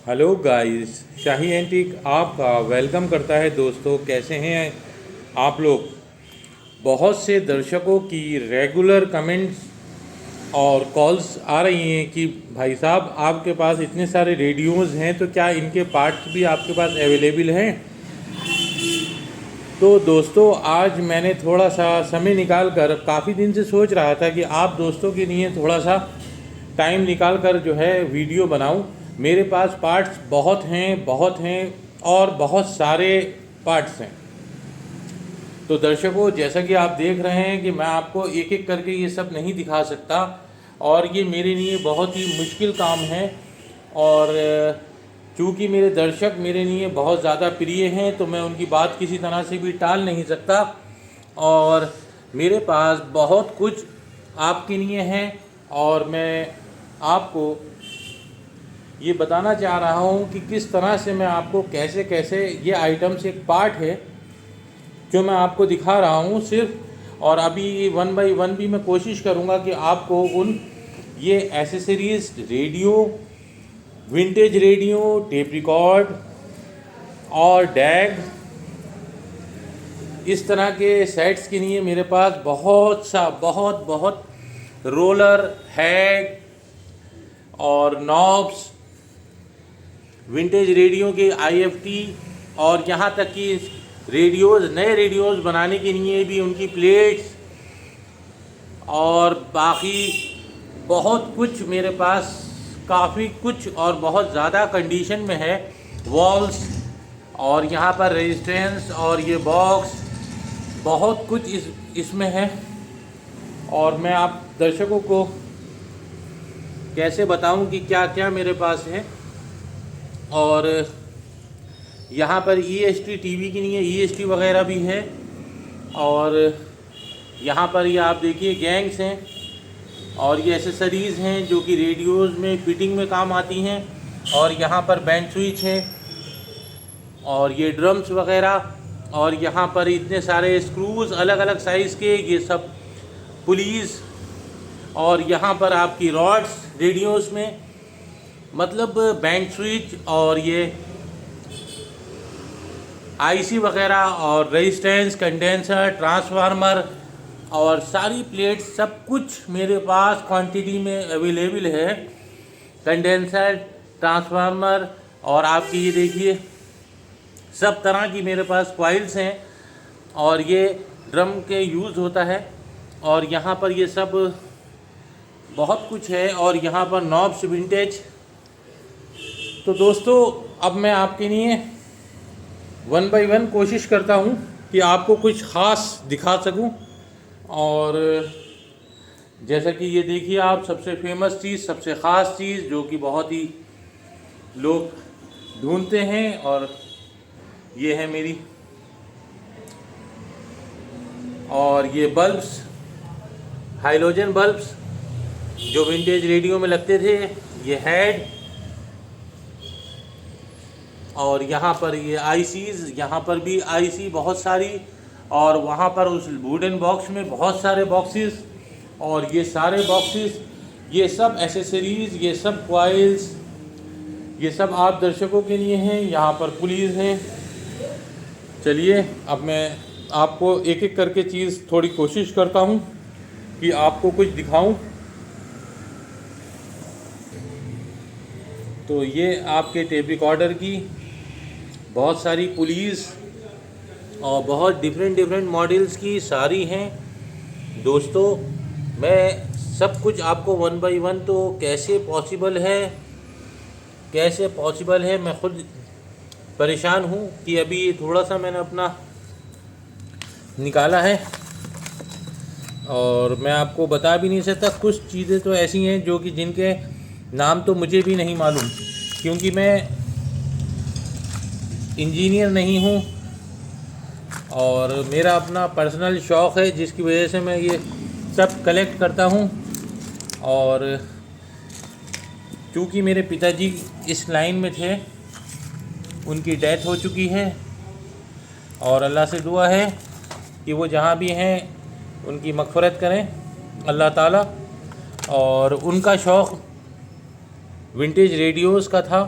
Hello guys, शाही antique आपका welcome करता है। दोस्तों, कैसे हैं आप लोग। बहुत से दर्शकों की रेगुलर कमेंट्स और कॉल्स आ रही हैं कि भाई साहब, आपके पास इतने सारे रेडियोज़ हैं तो क्या इनके पार्ट्स भी आपके पास अवेलेबल हैं। तो दोस्तों, आज मैंने थोड़ा सा समय निकाल कर, काफ़ी दिन से सोच रहा था कि आप दोस्तों के लिए थोड़ा सा टाइम निकाल कर जो है वीडियो बनाऊं। मेरे पास पार्ट्स बहुत हैं और बहुत सारे पार्ट्स हैं। तो दर्शकों, जैसा कि आप देख रहे हैं कि मैं आपको एक एक करके ये सब नहीं दिखा सकता और ये मेरे लिए बहुत ही मुश्किल काम है। और चूँकि मेरे दर्शक मेरे लिए बहुत ज़्यादा प्रिय हैं तो मैं उनकी बात किसी तरह से भी टाल नहीं सकता। और मेरे पास बहुत कुछ आपके लिए है और मैं आपको ये बताना चाह रहा हूँ कि किस तरह से मैं आपको कैसे कैसे ये आइटम्स एक पार्ट है जो मैं आपको दिखा रहा हूँ सिर्फ। और अभी वन बाय वन भी मैं कोशिश करूँगा कि आपको उन ये accessories, radio, vintage radio, tape record और डैग, इस तरह के सेट्स के लिए मेरे पास बहुत रोलर, हैग और नॉब्स, विंटेज रेडियो के आईएफटी और यहाँ तक कि रेडियोज़, नए रेडियोज़ बनाने के लिए भी उनकी प्लेट्स और बाकी बहुत कुछ मेरे पास, काफ़ी कुछ और बहुत ज़्यादा कंडीशन में है। वॉल्स और यहाँ पर रेजिस्टेंस और ये बॉक्स, बहुत कुछ इसमें है। और मैं आप दर्शकों को कैसे बताऊं कि क्या क्या मेरे पास है। और यहाँ पर ईएसटी टीवी के लिए ईएसटी वगैरह भी है। और यहाँ पर ये आप देखिए गैंग्स हैं और ये एसेसरीज़ हैं जो कि रेडियोज़ में फिटिंग में काम आती हैं। और यहाँ पर बैंड स्विच हैं और ये ड्रम्स वगैरह। और यहाँ पर इतने सारे स्क्रूज़ अलग अलग साइज़ के, ये सब पुलीस। और यहाँ पर आपकी रॉड्स रेडियोज़ में, मतलब बैंड स्विच और ये आईसी वगैरह और रेजिस्टेंस, कंडेंसर, ट्रांसफार्मर और सारी प्लेट्स, सब कुछ मेरे पास क्वांटिटी में अवेलेबल है। कंडेंसर, ट्रांसफार्मर और आपकी ये देखिए सब तरह की मेरे पास कॉइल्स हैं। और ये ड्रम के यूज़ होता है। और यहाँ पर ये सब बहुत कुछ है। और यहाँ पर नॉब्स विंटेज। तो दोस्तों, अब मैं आपके लिए वन बाय वन कोशिश करता हूँ कि आपको कुछ ख़ास दिखा सकूँ। और जैसा कि ये देखिए आप, सबसे फेमस चीज़, सबसे ख़ास चीज़ जो कि बहुत ही लोग ढूंढते हैं, और ये है मेरी। और ये बल्ब्स, हाइलोजन बल्ब्स जो विंटेज रेडियो में लगते थे, ये हेड। और यहाँ पर ये आईसीज़, यहाँ पर भी आईसी बहुत सारी। और वहाँ पर उस वुडन बॉक्स में बहुत सारे बॉक्सेस। और ये सारे बॉक्सेस, ये सब एसेसरीज़, ये सब कॉइल्स, ये सब आप दर्शकों के लिए हैं। यहाँ पर पुलिस हैं। चलिए, अब मैं आपको एक एक करके चीज़ थोड़ी कोशिश करता हूँ कि आपको कुछ दिखाऊं। तो ये आपके टेप रिकॉर्डर की बहुत सारी पुलिस और बहुत डिफरेंट मॉडल्स की सारी हैं। दोस्तों, मैं सब कुछ आपको वन बाय वन, तो कैसे पॉसिबल है, मैं खुद परेशान हूँ कि अभी ये थोड़ा सा मैंने अपना निकाला है और मैं आपको बता भी नहीं सकता। कुछ चीज़ें तो ऐसी हैं जो कि जिनके नाम तो मुझे भी नहीं मालूम, क्योंकि मैं इंजीनियर नहीं हूँ और मेरा अपना पर्सनल शौक़ है जिसकी वजह से मैं ये सब कलेक्ट करता हूँ। और चूँकि मेरे पिताजी इस लाइन में थे, उनकी डेथ हो चुकी है और अल्लाह से दुआ है कि वो जहाँ भी हैं उनकी मग़फ़िरत करें अल्लाह ताला। और उनका शौक़ विंटेज रेडियोज़ का था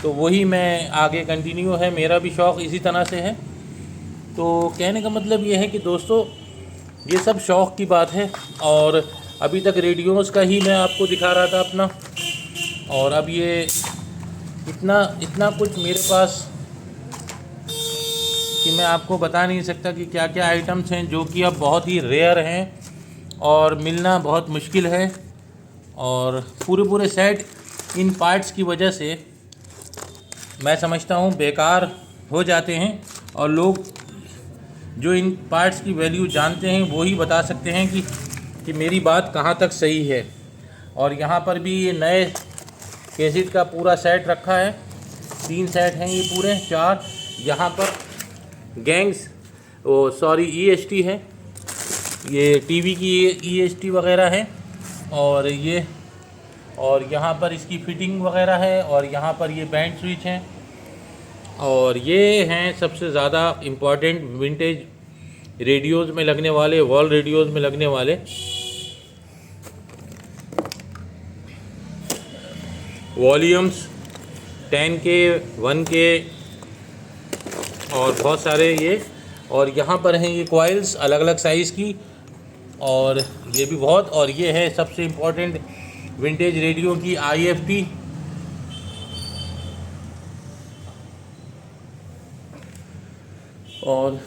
तो वही मैं आगे कंटिन्यू है, मेरा भी शौक़ इसी तरह से है। तो कहने का मतलब ये है कि दोस्तों ये सब शौक़ की बात है। और अभी तक रेडियोज़ का ही मैं आपको दिखा रहा था अपना, और अब ये इतना कुछ मेरे पास कि मैं आपको बता नहीं सकता कि क्या क्या आइटम्स हैं, जो कि अब बहुत ही रेयर हैं और मिलना बहुत मुश्किल है। और पूरे सेट इन पार्ट्स की वजह से मैं समझता हूँ बेकार हो जाते हैं, और लोग जो इन पार्ट्स की वैल्यू जानते हैं वो ही बता सकते हैं कि मेरी बात कहाँ तक सही है। और यहाँ पर भी ये नए कैसेट का पूरा सेट रखा है, 3 सेट हैं ये पूरे 4। यहाँ पर गैंग्स EST है, ये टीवी की EST वगैरह है, और यहाँ पर इसकी फिटिंग वगैरह है, और यहाँ पर ये बैंड स्विच हैं, और ये हैं सबसे ज़्यादा इम्पॉर्टेंट विंटेज रेडियोज़ में लगने वाले, वॉल रेडियोज़ में लगने वाले वॉल्यूम्स 10K 1K और बहुत सारे ये। और यहाँ पर हैं ये कॉइल्स अलग अलग साइज़ की, और ये भी बहुत। और ये है सबसे इम्पोर्टेंट विंटेज रेडियो की IFT, और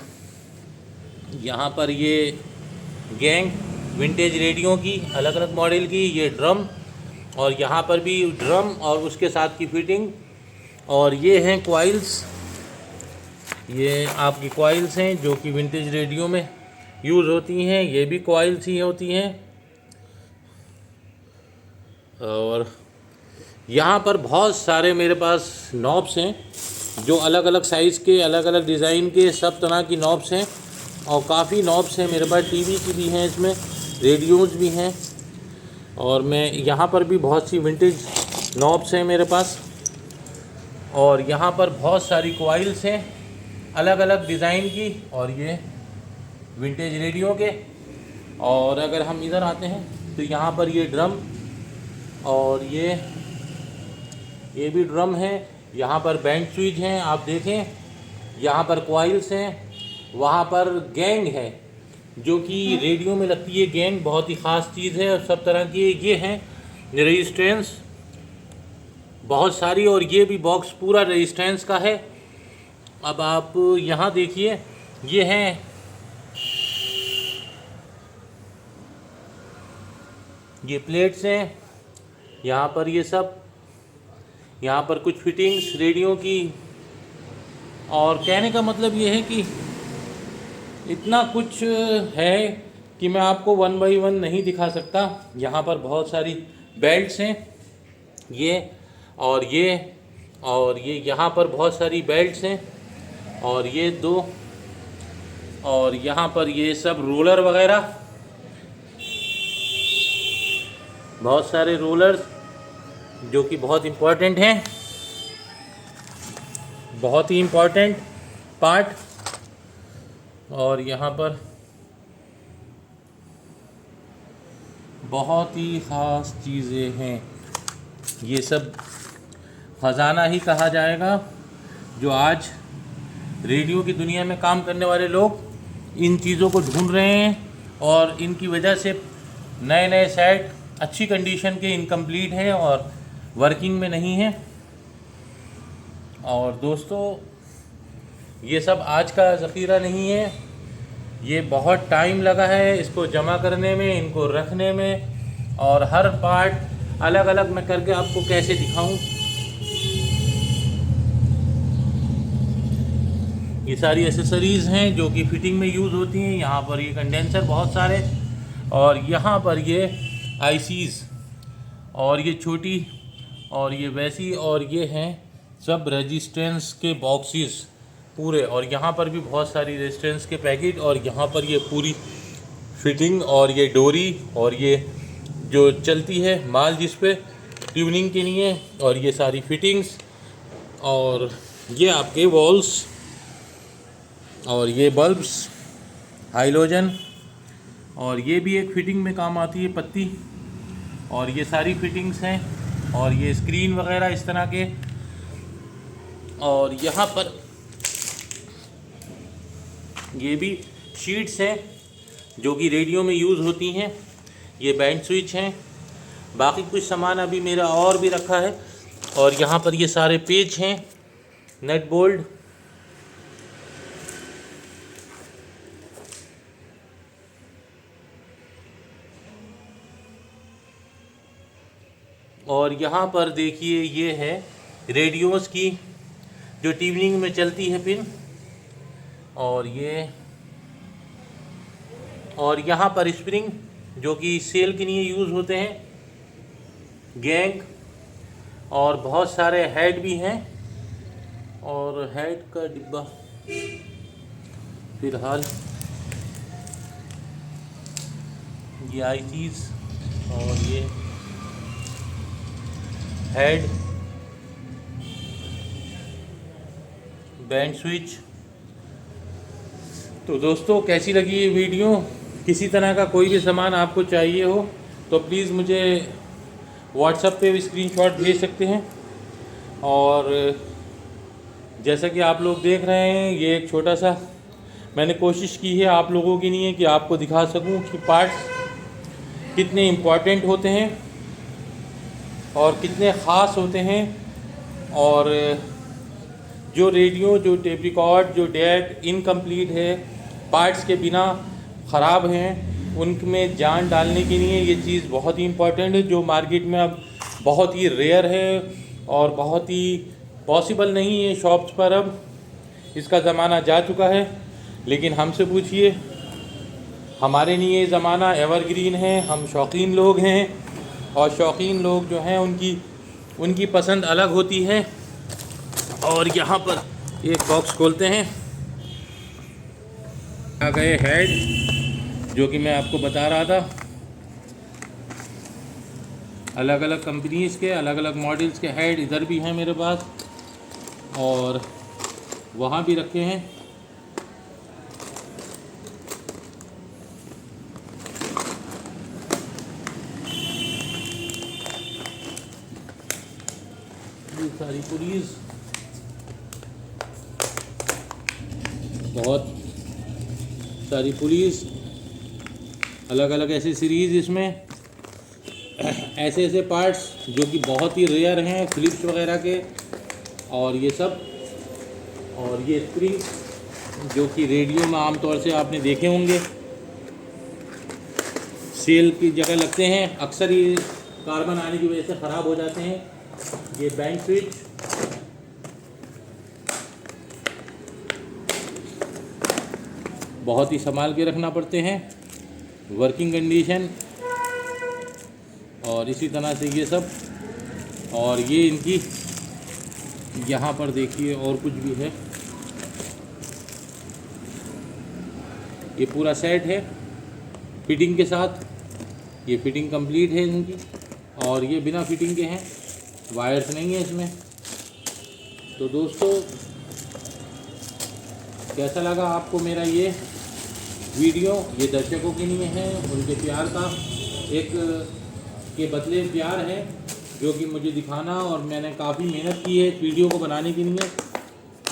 यहाँ पर ये गैंग विंटेज रेडियो की अलग अलग मॉडल की, ये ड्रम, और यहाँ पर भी ड्रम और उसके साथ की फिटिंग। और ये हैं कॉइल्स, ये आपकी कॉइल्स हैं जो कि विंटेज रेडियो में यूज़ होती हैं, ये भी कॉइल्स ही होती हैं। और यहाँ पर बहुत सारे मेरे पास नॉब्स हैं, जो अलग अलग साइज़ के, अलग अलग डिज़ाइन के, सब तरह की नॉब्स हैं। और काफ़ी नॉब्स हैं मेरे पास, टीवी की भी हैं, इसमें रेडियोज़ भी हैं। और मैं यहाँ पर भी बहुत सी विंटेज नॉब्स हैं मेरे पास। और यहाँ पर बहुत सारी कॉइल्स हैं अलग अलग डिज़ाइन की, और ये विंटेज रेडियो के। और अगर हम इधर आते हैं तो यहाँ पर ये ड्रम, और ये भी ड्रम है। यहाँ पर बैंड स्विच हैं, आप देखें, यहाँ पर कॉइल्स हैं, वहाँ पर गैंग है जो कि रेडियो में लगती है। गैंग बहुत ही ख़ास चीज़ है, और सब तरह की ये हैं रेजिस्टेंस बहुत सारी, और ये भी बॉक्स पूरा रेजिस्टेंस का है। अब आप यहाँ देखिए, ये हैं ये प्लेट्स हैं, यहाँ पर ये सब, यहाँ पर कुछ फिटिंग्स रेडियो की। और कहने का मतलब ये है कि इतना कुछ है कि मैं आपको 1 बाई 1 नहीं दिखा सकता। यहाँ पर बहुत सारी बेल्ट्स हैं, ये और ये यहाँ पर बहुत सारी बेल्ट्स हैं, और ये 2, और यहाँ पर ये सब रोलर वगैरह, बहुत सारे रोलर्स जो कि बहुत इम्पोर्टेंट हैं, बहुत ही इम्पोर्टेंट पार्ट। और यहाँ पर बहुत ही ख़ास चीज़ें हैं, ये सब ख़जाना ही कहा जाएगा, जो आज रेडियो की दुनिया में काम करने वाले लोग इन चीज़ों को ढूंढ रहे हैं, और इनकी वजह से नए नए सेट अच्छी कंडीशन के इनकम्प्लीट हैं और वर्किंग में नहीं हैं। और दोस्तों, ये सब आज का ज़ख़ीरा नहीं है, ये बहुत टाइम लगा है इसको जमा करने में, इनको रखने में, और हर पार्ट अलग अलग मैं करके आपको कैसे दिखाऊं। ये सारी एसेसरीज़ हैं जो कि फिटिंग में यूज़ होती हैं। यहाँ पर ये कंडेंसर बहुत सारे, और यहाँ पर ये ICs, और ये छोटी, और ये वैसी, और ये हैं सब रेजिस्टेंस के बॉक्सेस पूरे। और यहाँ पर भी बहुत सारी रेजिस्टेंस के पैकेट, और यहाँ पर ये पूरी फिटिंग, और ये डोरी, और ये जो चलती है माल जिस पे ट्यूनिंग के लिए, और ये सारी फिटिंग्स, और ये आपके वॉल्स, और ये बल्ब्स हाइलोजन, और ये भी एक फिटिंग में काम आती है पत्ती, और ये सारी फिटिंग्स हैं। और ये स्क्रीन वगैरह इस तरह के, और यहाँ पर ये भी शीट्स हैं जो कि रेडियो में यूज़ होती हैं। ये बैंड स्विच हैं। बाकी कुछ सामान अभी मेरा और भी रखा है। और यहाँ पर ये सारे पेज हैं, नट बोल्ट। और यहाँ पर देखिए ये है रेडियोस की जो ट्यूनिंग में चलती है पिन। और ये और यहाँ पर स्प्रिंग जो कि सेल के लिए यूज़ होते हैं, गैंग। और बहुत सारे हेड भी हैं। और हेड का डिब्बा फिलहाल ये आईसीज और ये हेड, बैंड स्विच। तो दोस्तों कैसी लगी ये वीडियो? किसी तरह का कोई भी सामान आपको चाहिए हो तो प्लीज़ मुझे व्हाट्सएप पे स्क्रीनशॉट भेज सकते हैं। और जैसा कि आप लोग देख रहे हैं, ये एक छोटा सा मैंने कोशिश की है आप लोगों के लिए कि आपको दिखा सकूं कि पार्ट्स कितने इम्पॉर्टेंट होते हैं और कितने ख़ास होते हैं। और जो रेडियो, जो टेप रिकॉर्ड, जो डेक इनकम्प्लीट है, पार्ट्स के बिना ख़राब हैं, उनमें जान डालने के लिए ये चीज़ बहुत ही इम्पॉर्टेंट है, जो मार्केट में अब बहुत ही रेयर है और बहुत ही पॉसिबल नहीं है शॉप्स पर। अब इसका ज़माना जा चुका है। लेकिन हमसे पूछिए, हमारे लिए ये ज़माना एवरग्रीन है। हम शौकीन लोग हैं और शौकीन लोग जो हैं उनकी पसंद अलग होती है। और यहाँ पर एक बॉक्स खोलते हैं। आ गए हेड जो कि मैं आपको बता रहा था। अलग अलग कंपनीज़ के अलग अलग मॉडल्स के हेड इधर भी हैं मेरे पास और वहाँ भी रखे हैं। ये सारी पुलीस, बहुत सारी पुलिस, अलग अलग ऐसे सीरीज़ इसमें ऐसे ऐसे पार्ट्स जो कि बहुत ही रेयर हैं, फिलिप्स वगैरह के। और ये सब, और ये स्प्रिंग जो कि रेडियो में आमतौर से आपने देखे होंगे, सेल की जगह लगते हैं। अक्सर ये कार्बन आने की वजह से ख़राब हो जाते हैं। ये बैंड स्विच, बहुत ही संभाल के रखना पड़ते हैं, वर्किंग कंडीशन। और इसी तरह से ये सब, और ये इनकी यहाँ पर देखिए और कुछ भी है। ये पूरा सेट है फिटिंग के साथ। ये फिटिंग कंप्लीट है इनकी। और ये बिना फिटिंग के हैं, वायर्स नहीं है इसमें। तो दोस्तों कैसा लगा आपको मेरा ये वीडियो? ये दर्शकों के लिए है, उनके प्यार का एक के बदले प्यार है जो कि मुझे दिखाना। और मैंने काफ़ी मेहनत की है इस वीडियो को बनाने के लिए।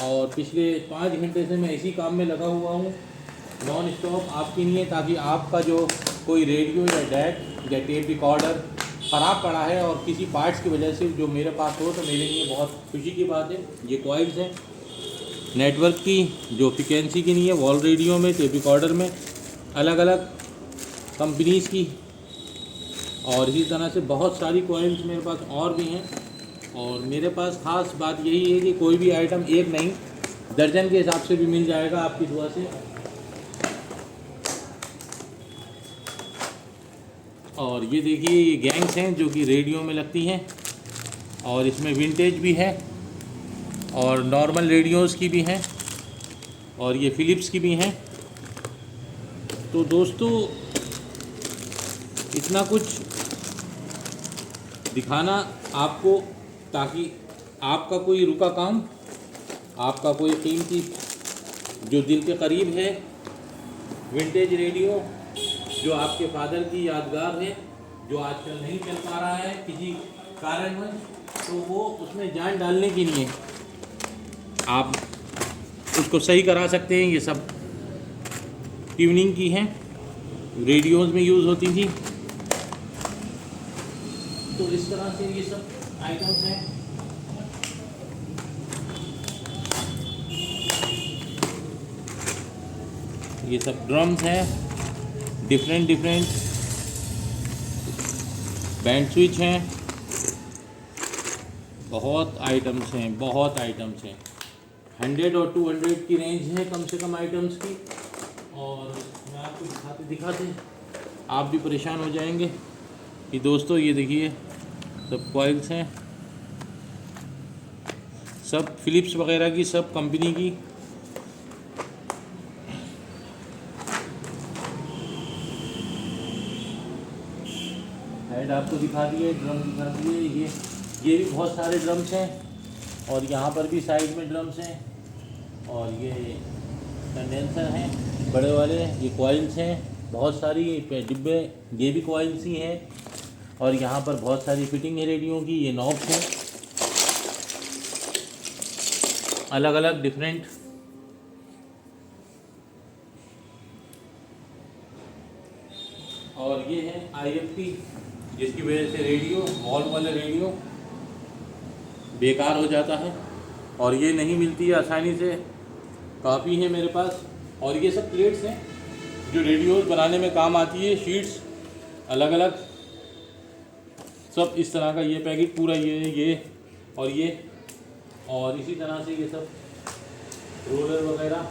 और पिछले 5 घंटे से मैं इसी काम में लगा हुआ हूँ नॉन स्टॉप आपके लिए, ताकि आपका जो कोई रेडियो या डेक या टेप रिकॉर्डर ख़राब पड़ा है और किसी पार्ट्स की वजह से जो मेरे पास हो, तो मेरे लिए बहुत खुशी की बात है। ये कॉइल्स हैं नेटवर्क की, जो फ्रिक्वेंसी के लिए वॉल रेडियो में, टेप रिकॉर्डर में, अलग अलग कंपनीज़ की। और इसी तरह से बहुत सारी कॉइल्स मेरे पास और भी हैं। और मेरे पास ख़ास बात यही है कि कोई भी आइटम एक नहीं, दर्जन के हिसाब से भी मिल जाएगा आपकी दुआ से। और ये देखिए, ये गैंग्स हैं जो कि रेडियो में लगती हैं। और इसमें विंटेज भी है और नॉर्मल रेडियोज़ की भी हैं और ये फ़िलिप्स की भी हैं। तो दोस्तों इतना कुछ दिखाना आपको, ताकि आपका कोई रुका काम, आपका कोई कीमती जो दिल के करीब है विंटेज रेडियो, जो आपके फादर की यादगार है, जो आजकल नहीं चल पा रहा है किसी कारणवश, तो वो उसमें जान डालने के लिए आप उसको सही करा सकते हैं। ये सब ट्यूनिंग की हैं, रेडियोज़ में यूज़ होती थी। तो इस तरह से ये सब आइटम्स हैं। ये सब ड्रम्स हैं, डिफरेंट बैंड स्विच हैं, बहुत आइटम्स हैं, 100 और 200 की रेंज है कम से कम आइटम्स की। और मैं आपको दिखाते आप भी परेशान हो जाएंगे कि दोस्तों ये देखिए सब कॉइल्स हैं, सब फिलिप्स वगैरह की, सब कंपनी की। हेड आपको दिखा दिए, ड्रम दिखा दिए। ये भी बहुत सारे ड्रम्स हैं और यहाँ पर भी साइड में ड्रम्स हैं। और ये कंडेंसर हैं बड़े वाले, ये कॉइल्स हैं बहुत सारी डिब्बे, ये भी कॉइल्स ही हैं। और यहाँ पर बहुत सारी फिटिंग है रेडियो की। ये नॉब्स हैं अलग अलग डिफरेंट। और ये है IFT, जिसकी वजह से रेडियो, वॉल वाले रेडियो बेकार हो जाता है और ये नहीं मिलती है आसानी से, काफ़ी है मेरे पास। और ये सब प्लेट्स हैं जो रेडियोज़ बनाने में काम आती है, शीट्स अलग अलग, सब इस तरह का। ये पैकेट पूरा ये और इसी तरह से ये सब रोलर वगैरह।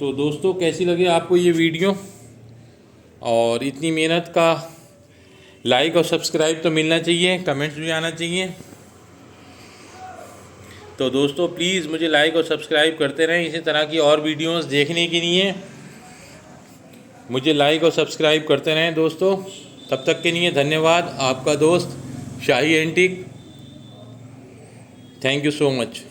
तो दोस्तों कैसी लगे आपको ये वीडियो? और इतनी मेहनत का लाइक और सब्सक्राइब तो मिलना चाहिए, कमेंट्स भी आना चाहिए। तो दोस्तों प्लीज़ मुझे लाइक और सब्सक्राइब करते रहें। इसी तरह की और वीडियोस देखने के लिए मुझे लाइक और सब्सक्राइब करते रहें दोस्तों। तब तक के लिए धन्यवाद। आपका दोस्त Shahi antique. Thank you so much.